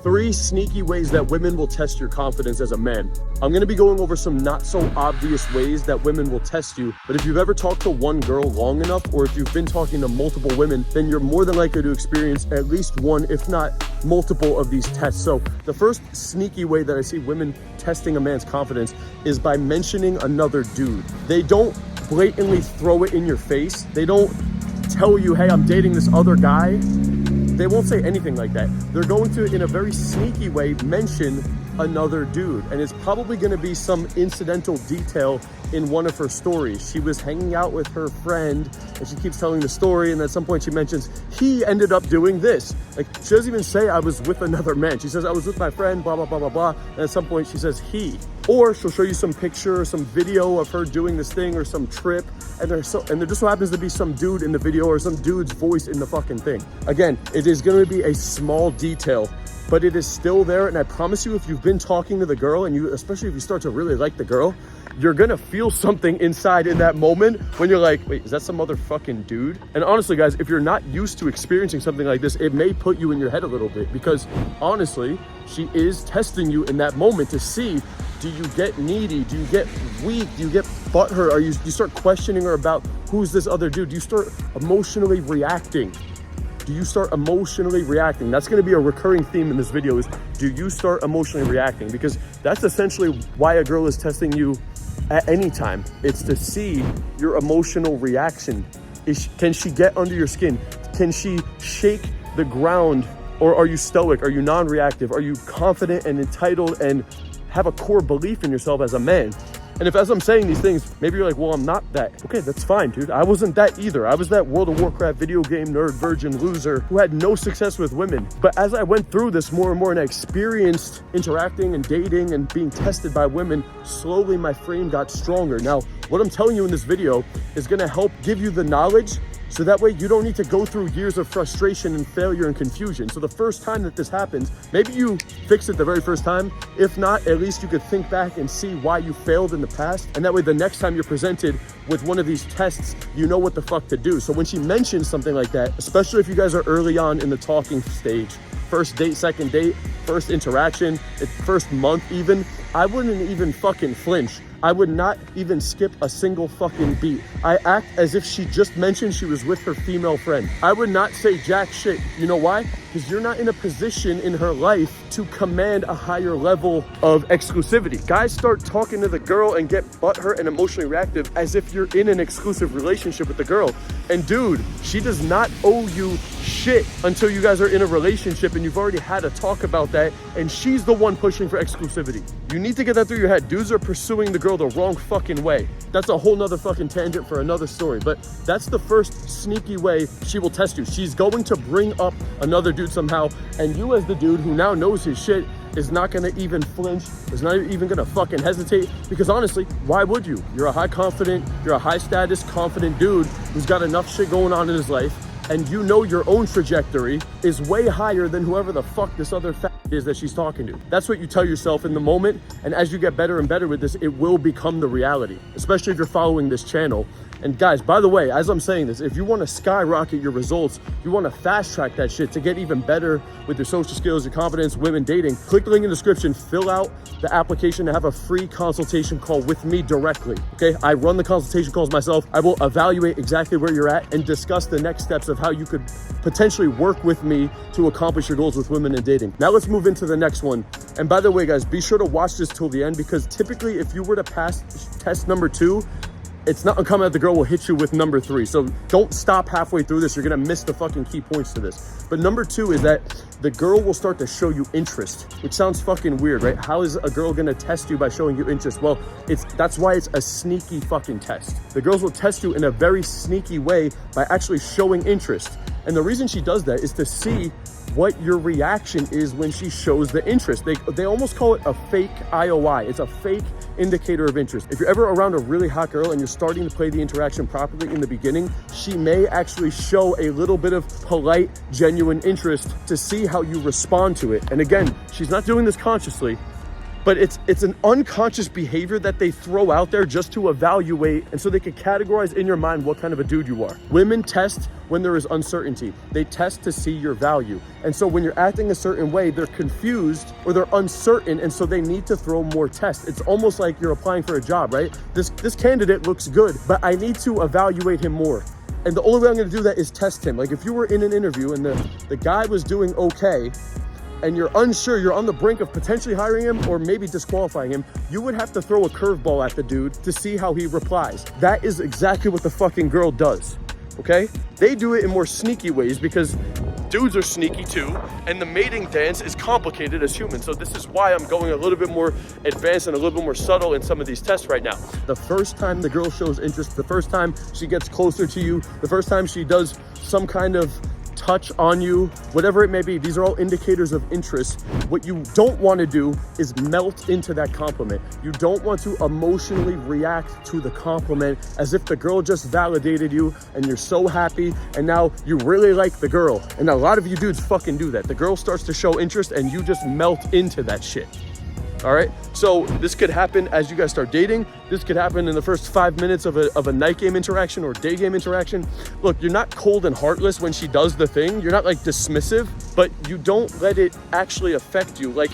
3 sneaky ways that women will test your confidence as a man. I'm gonna be going over some not so obvious ways that women will test you, but if you've ever talked to one girl long enough, or if you've been talking to multiple women, then you're more than likely to experience at least one, if not multiple of these tests. So the first sneaky way that I see women testing a man's confidence is by mentioning another dude. They don't blatantly throw it in your face. They don't tell you, hey, I'm dating this other guy. They won't say anything like that. They're going to, in a very sneaky way, mention another dude. And it's probably gonna be some incidental detail in one of her stories. She was hanging out with her friend and she keeps telling the story, and at some point she mentions, he ended up doing this. Like, she doesn't even say I was with another man. She says, I was with my friend, blah, blah, blah, blah, blah. And at some point she says he. Or she'll show you some picture or some video of her doing this thing or some trip, and there just so happens to be some dude in the video or some dude's voice in the fucking thing. Again, it is gonna be a small detail, but it is still there. And I promise you, if you've been talking to the girl, and especially if you start to really like the girl, you're gonna feel something inside in that moment when you're like, wait, is that some other fucking dude? And honestly, guys, if you're not used to experiencing something like this, it may put you in your head a little bit, because honestly, she is testing you in that moment to see, do you get needy? Do you get weak? Do you get butthurt? Or you start questioning her about who's this other dude? Do you start emotionally reacting? Do you start emotionally reacting? That's gonna be a recurring theme in this video, is do you start emotionally reacting? Because that's essentially why a girl is testing you at any time. It's to see your emotional reaction. Can she get under your skin? Can she shake the ground? Or are you stoic? Are you non-reactive? Are you confident and entitled and have a core belief in yourself as a man? And if, as I'm saying these things, maybe you're like, well, I'm not that. Okay, that's fine, dude. I wasn't that either. I was that World of Warcraft video game nerd, virgin, loser who had no success with women. But as I went through this more and more, and I experienced interacting and dating and being tested by women, slowly my frame got stronger. Now, what I'm telling you in this video is gonna help give you the knowledge, so that way you don't need to go through years of frustration and failure and confusion. So the first time that this happens, maybe you fix it the very first time. If not, at least you could think back and see why you failed in the past. And that way the next time you're presented with one of these tests, you know what the fuck to do. So when she mentions something like that, especially if you guys are early on in the talking stage, first date, second date, first interaction, first month even, I wouldn't even fucking flinch. I would not even skip a single fucking beat. I act as if she just mentioned she was with her female friend. I would not say jack shit. You know why? Because you're not in a position in her life to command a higher level of exclusivity. Guys start talking to the girl and get butthurt and emotionally reactive as if you're in an exclusive relationship with the girl. And dude, she does not owe you shit until you guys are in a relationship and you've already had a talk about that, and she's the one pushing for exclusivity. You need to get that through your head. Dudes are pursuing the girl the wrong fucking way. That's a whole nother fucking tangent for another story, but that's the first sneaky way she will test you. She's going to bring up another dude somehow, and you as the dude who now knows his shit is not gonna even flinch, is not even gonna fucking hesitate, because honestly, why would you? You're a high status, confident dude who's got enough shit going on in his life, and you know your own trajectory is way higher than whoever the fuck this other fat is that she's talking to. That's what you tell yourself in the moment, and as you get better and better with this, it will become the reality, especially if you're following this channel. And guys, by the way, as I'm saying this, if you want to skyrocket your results, you want to fast track that shit to get even better with your social skills, your confidence, women dating, click the link in the description, fill out the application to have a free consultation call with me directly. Okay, I run the consultation calls myself. I will evaluate exactly where you're at and discuss the next steps of how you could potentially work with me to accomplish your goals with women and dating. Now let's move into the next one. And by the way, guys, be sure to watch this till the end, because typically if you were to pass test number 2, it's not uncommon that the girl will hit you with number 3. So don't stop halfway through this. You're gonna miss the fucking key points to this. But number 2 is that the girl will start to show you interest, which sounds fucking weird, right? How is a girl gonna test you by showing you interest? Well, that's why it's a sneaky fucking test. The girls will test you in a very sneaky way by actually showing interest. And the reason she does that is to see what your reaction is when she shows the interest. They almost call it a fake IOI. It's a fake indicator of interest. If you're ever around a really hot girl and you're starting to play the interaction properly in the beginning, she may actually show a little bit of polite, genuine interest to see how you respond to it. And again, she's not doing this consciously. But it's an unconscious behavior that they throw out there just to evaluate, and so they can categorize in your mind what kind of a dude you are. Women test when there is uncertainty. They test to see your value. And so when you're acting a certain way, they're confused or they're uncertain, and so they need to throw more tests. It's almost like you're applying for a job, right? This candidate looks good, but I need to evaluate him more. And the only way I'm gonna do that is test him. Like if you were in an interview and the guy was doing okay, and you're unsure, you're on the brink of potentially hiring him or maybe disqualifying him, you would have to throw a curveball at the dude to see how he replies. That is exactly what the fucking girl does, okay? They do it in more sneaky ways because dudes are sneaky too, and the mating dance is complicated as humans. So this is why I'm going a little bit more advanced and a little bit more subtle in some of these tests right now. The first time the girl shows interest, the first time she gets closer to you, the first time she does some kind of touch on you, whatever it may be, these are all indicators of interest. What you don't want to do is melt into that compliment. You don't want to emotionally react to the compliment as if the girl just validated you and you're so happy and now you really like the girl. And a lot of you dudes fucking do that. The girl starts to show interest and you just melt into that shit. All right, so this could happen as you guys start dating. This could happen in the first 5 minutes of a night game interaction or day game interaction. Look, you're not cold and heartless when she does the thing. You're not like dismissive, but you don't let it actually affect you. Like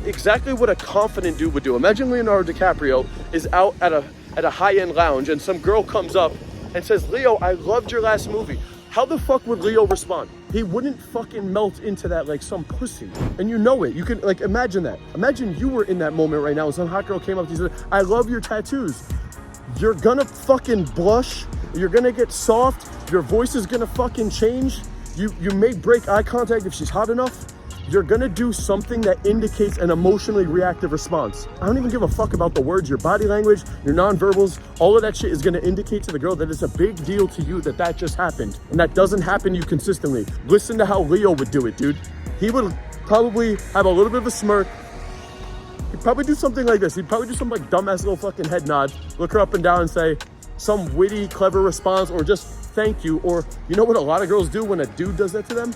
exactly what a confident dude would do. Imagine Leonardo DiCaprio is out at a high-end lounge and some girl comes up and says, "Leo, I loved your last movie." How the fuck would Leo respond? He wouldn't fucking melt into that like some pussy. And you know it. You can like imagine that. Imagine you were in that moment right now and some hot girl came up to you and said, "I love your tattoos." You're gonna fucking blush. You're gonna get soft. Your voice is gonna fucking change. You may break eye contact if she's hot enough. You're gonna do something that indicates an emotionally reactive response. I don't even give a fuck about the words, your body language, your nonverbals, all of that shit is gonna indicate to the girl that it's a big deal to you that just happened. And that doesn't happen to you consistently. Listen to how Leo would do it, dude. He would probably have a little bit of a smirk. He'd probably do something like this. He'd probably do some like dumbass little fucking head nod, look her up and down and say some witty, clever response or just thank you. Or you know what a lot of girls do when a dude does that to them?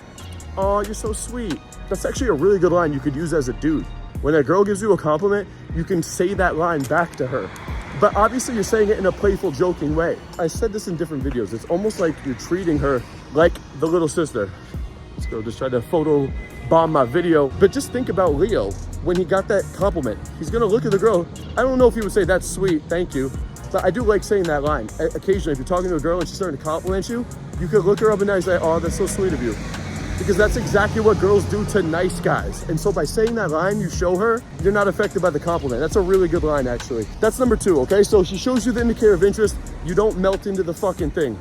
"Oh, you're so sweet." That's actually a really good line you could use as a dude. When a girl gives you a compliment, you can say that line back to her. But obviously you're saying it in a playful, joking way. I said this in different videos. It's almost like you're treating her like the little sister. This girl just tried to photo bomb my video. But just think about Leo. When he got that compliment, he's gonna look at the girl. I don't know if he would say, "That's sweet, thank you." But I do like saying that line. Occasionally, if you're talking to a girl and she's starting to compliment you, you could look her up and down and say, "Oh, that's so sweet of you." Because that's exactly what girls do to nice guys. And so by saying that line, you show her you're not affected by the compliment. That's a really good line, actually. That's number 2, okay? So she shows you the indicator of interest. You don't melt into the fucking thing.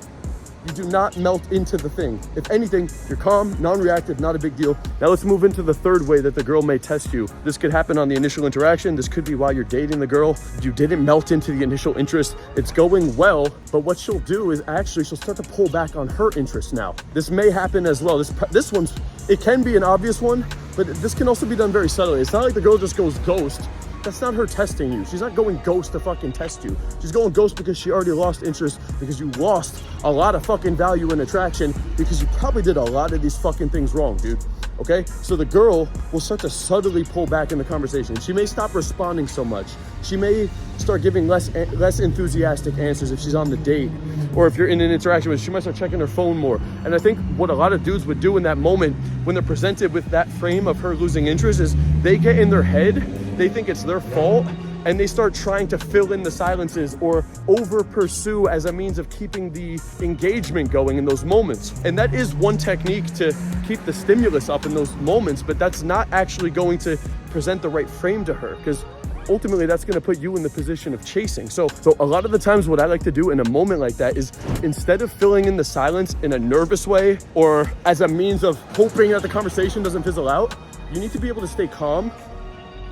You do not melt into the thing. If anything, you're calm, non-reactive, not a big deal. Now let's move into the third way that the girl may test you. This could happen on the initial interaction. This could be while you're dating the girl. You didn't melt into the initial interest. It's going well, but what she'll do is actually she'll start to pull back on her interest now. This may happen as well. This one's, it can be an obvious one, but this can also be done very subtly. It's not like the girl just goes ghost. That's not her testing you. She's not going ghost to fucking test you. She's going ghost because she already lost interest, because you lost a lot of fucking value and attraction, because you probably did a lot of these fucking things wrong, dude. Okay? So the girl will start to subtly pull back in the conversation. She may stop responding so much. She may start giving less enthusiastic answers if she's on the date, or if you're in an interaction with her, she might start checking her phone more. And I think what a lot of dudes would do in that moment when they're presented with that frame of her losing interest is they get in their head, they think it's their fault, and they start trying to fill in the silences or over pursue as a means of keeping the engagement going in those moments. And that is one technique to keep the stimulus up in those moments, but that's not actually going to present the right frame to her, because ultimately that's going to put you in the position of chasing. So a lot of the times what I like to do in a moment like that is, instead of filling in the silence in a nervous way or as a means of hoping that the conversation doesn't fizzle out, you need to be able to stay calm,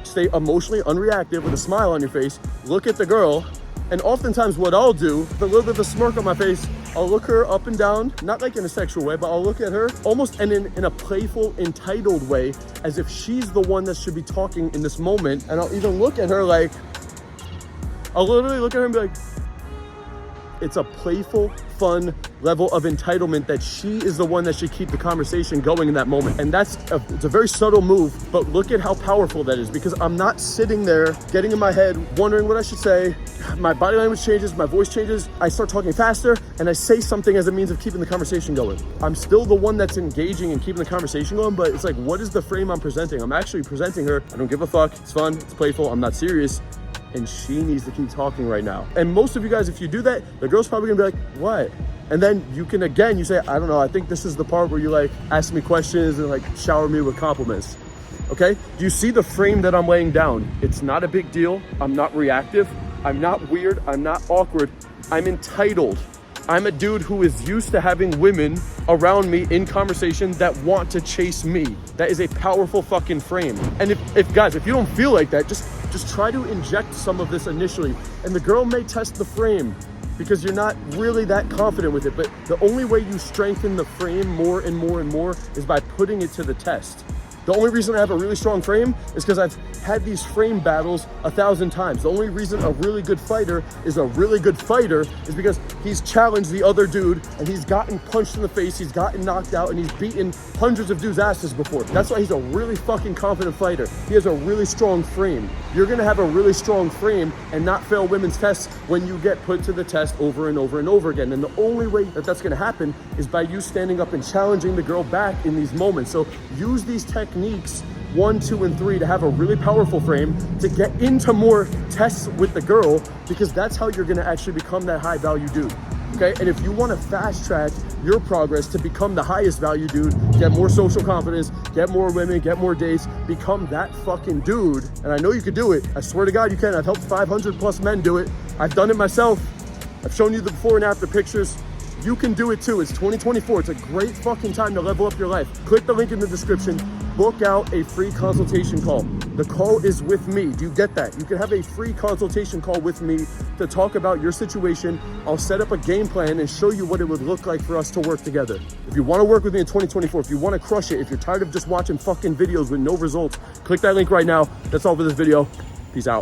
stay emotionally unreactive with a smile on your face, look at the girl, and oftentimes what I'll do, with a little bit of a smirk on my face, I'll look her up and down, not like in a sexual way, but I'll look at her almost in a playful, entitled way, as if she's the one that should be talking in this moment. And I'll even look at her like, I'll literally look at her and be like, it's a playful, fun level of entitlement that she is the one that should keep the conversation going in that moment. And it's a very subtle move, but look at how powerful that is, because I'm not sitting there getting in my head, wondering what I should say. My body language changes, my voice changes. I start talking faster and I say something as a means of keeping the conversation going. I'm still the one that's engaging and keeping the conversation going, but it's like, what is the frame I'm presenting? I'm actually presenting her, I don't give a fuck, it's fun, it's playful, I'm not serious, and she needs to keep talking right now. And most of you guys, if you do that, the girl's probably gonna be like, what? And then you can, again, you say, I don't know, I think this is the part where you like ask me questions and like shower me with compliments. Okay? Do you see the frame that I'm laying down? It's not a big deal. I'm not reactive. I'm not weird. I'm not awkward. I'm entitled. I'm a dude who is used to having women around me in conversation that want to chase me. That is a powerful fucking frame. And if guys, if you don't feel like that, just try to inject some of this initially. And the girl may test the frame because you're not really that confident with it. But the only way you strengthen the frame more and more and more is by putting it to the test. The only reason I have a really strong frame is because I've had these frame battles 1,000 times. The only reason a really good fighter is a really good fighter is because he's challenged the other dude and he's gotten punched in the face, he's gotten knocked out, and he's beaten hundreds of dudes' asses before. That's why he's a really fucking confident fighter. He has a really strong frame. You're gonna have a really strong frame and not fail women's tests when you get put to the test over and over and over again. And the only way that that's gonna happen is by you standing up and challenging the girl back in these moments. So use these techniques 1, 2, and 3 to have a really powerful frame to get into more tests with the girl, because that's how you're gonna actually become that high value dude. Okay, and if you want to fast track your progress to become the highest value dude, get more social confidence, get more women, get more dates, become that fucking dude, and I know you could do it. I swear to God you can. I've helped 500 plus men do it. I've done it myself. I've shown you the before and after pictures. You can do it too. It's 2024. It's a great fucking time to level up your life. Click the link in the description. Book out a free consultation call. The call is with me. Do you get that? You can have a free consultation call with me to talk about your situation. I'll set up a game plan and show you what it would look like for us to work together. If you want to work with me in 2024, if you want to crush it, if you're tired of just watching fucking videos with no results, click that link right now. That's all for this video. Peace out.